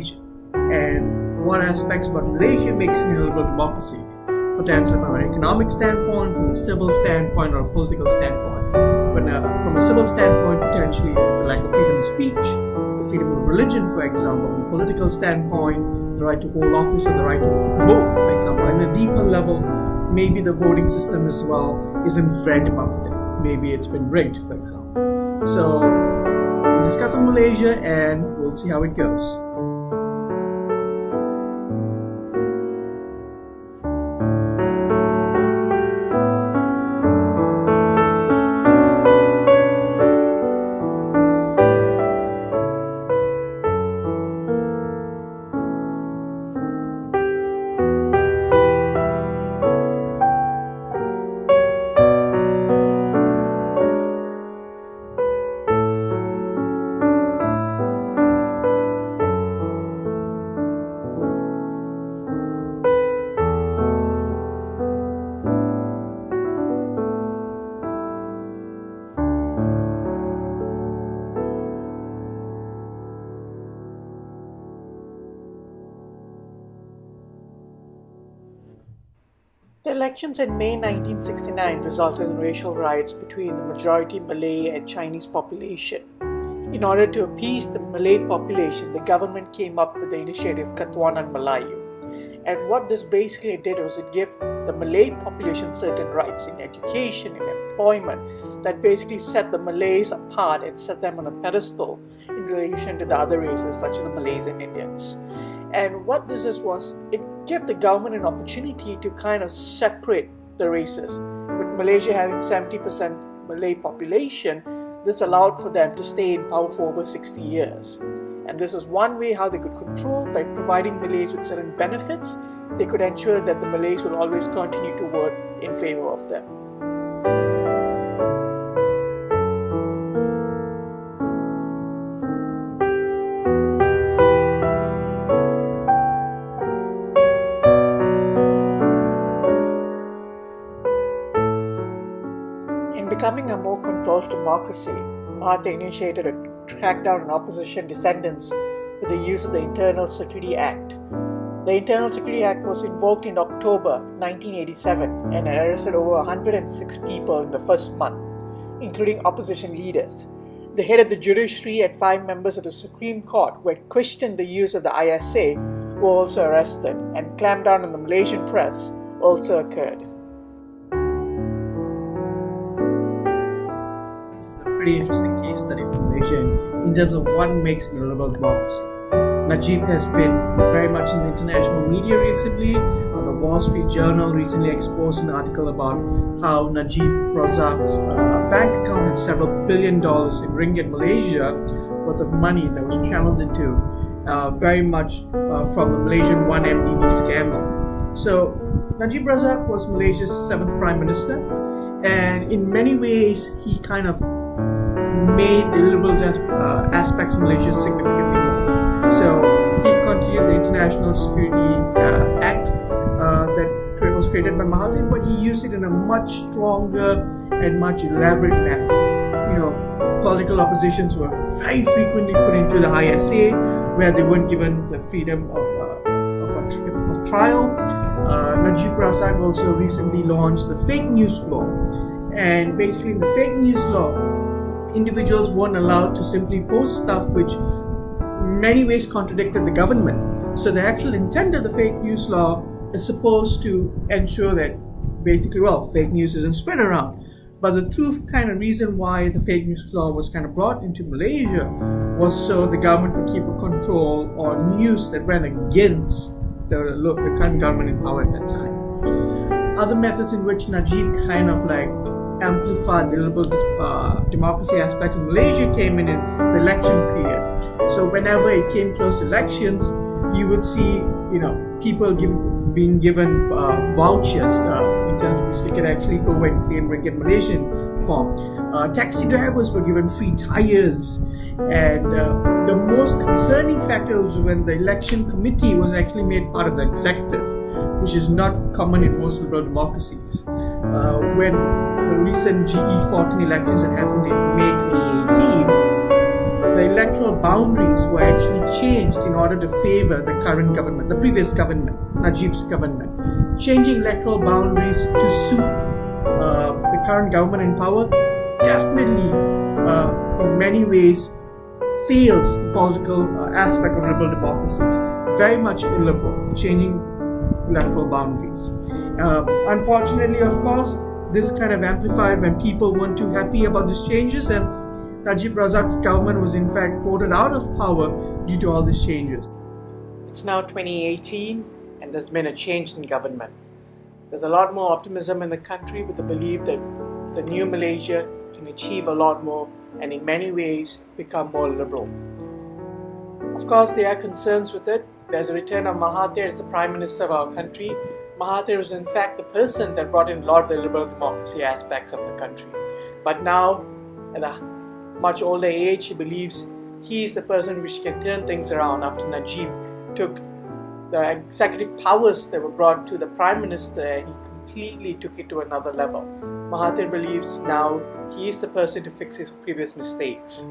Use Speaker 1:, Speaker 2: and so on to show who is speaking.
Speaker 1: stage, and what aspects about Malaysia makes it an illiberal democracy, potentially from an economic standpoint, from a civil standpoint, or a political standpoint. But from a civil standpoint, potentially the lack of freedom of speech, the freedom of religion, for example. From a political standpoint, the right to hold office or the right to vote, for example. And a deeper level, maybe the voting system as well isn't very democratic. Maybe it's been rigged, for example. So we'll discuss on Malaysia and we'll see how it goes.
Speaker 2: The elections in May 1969 resulted in racial riots between the majority Malay and Chinese population. In order to appease the Malay population, the government came up with the initiative Ketuanan Melayu. And what this basically did was it gave the Malay population certain rights in education, in employment, that basically set the Malays apart and set them on a pedestal in relation to the other races such as the Malays and Indians. And what this is was, it gave the government an opportunity to kind of separate the races. With Malaysia having 70% Malay population, this allowed for them to stay in power for over 60 years. And this is one way how they could control. By providing Malays with certain benefits, they could ensure that the Malays will always continue to vote in favor of them. Becoming a more controlled democracy, Mahathir initiated a crackdown on opposition dissidents with the use of the Internal Security Act. The Internal Security Act was invoked in October 1987 and arrested over 106 people in the first month, including opposition leaders. The head of the judiciary and 5 members of the Supreme Court who had questioned the use of the ISA were also arrested, and clampdown on the Malaysian press also occurred.
Speaker 1: Pretty interesting case study for Malaysia in terms of what makes an illiberal democracy. Najib has been very much in the international media recently. The Wall Street Journal recently exposed an article about how Najib Razak's bank account had several $1 billion in ringgit Malaysia worth of money that was channeled into very much from the Malaysian 1MDB scandal. So Najib Razak was Malaysia's 7th Prime Minister, and in many ways he kind of made the illiberal aspects of Malaysia significantly more. So he continued the International Security Act that was created by Mahathir, but he used it in a much stronger and much elaborate manner. Political oppositions were very frequently put into the ISA, where they weren't given the freedom of trial. Najib Razak also recently launched the fake news law, and basically in the fake news law, individuals weren't allowed to simply post stuff which in many ways contradicted the government. So the actual intent of the fake news law is supposed to ensure that basically, fake news isn't spread around. But the true kind of reason why the fake news law was kind of brought into Malaysia was so the government could keep a control on news that went against the current government in power at that time. Other methods in which Najib kind of amplified the illiberal democracy aspects in Malaysia came in the election period. So whenever it came close to elections, you would see people being given vouchers in terms of which they could actually go and claim ringgit Malaysian form. Taxi drivers were given free tires, and the most concerning factor was when the election committee was actually made part of the executive, which is not common in most liberal democracies. When the recent GE14 elections that happened in May 2018, the electoral boundaries were actually changed in order to favor the current government, the previous government, Najib's government. Changing electoral boundaries to suit the current government in power definitely, in many ways, fails the political aspect of liberal democracies. Very much illiberal, changing electoral boundaries. Unfortunately, of course, this kind of amplified when people weren't too happy about these changes, and Najib Razak's government was in fact voted out of power due to all these changes.
Speaker 2: It's now 2018 and there's been a change in government. There's a lot more optimism in the country with the belief that the new Malaysia can achieve a lot more and in many ways become more liberal. Of course, there are concerns with it. There's a return of Mahathir as the Prime Minister of our country. Mahathir was in fact the person that brought in a lot of the liberal democracy aspects of the country. But now, at a much older age, he believes he is the person which can turn things around after Najib took the executive powers that were brought to the Prime Minister and he completely took it to another level. Mahathir believes now he is the person to fix his previous mistakes.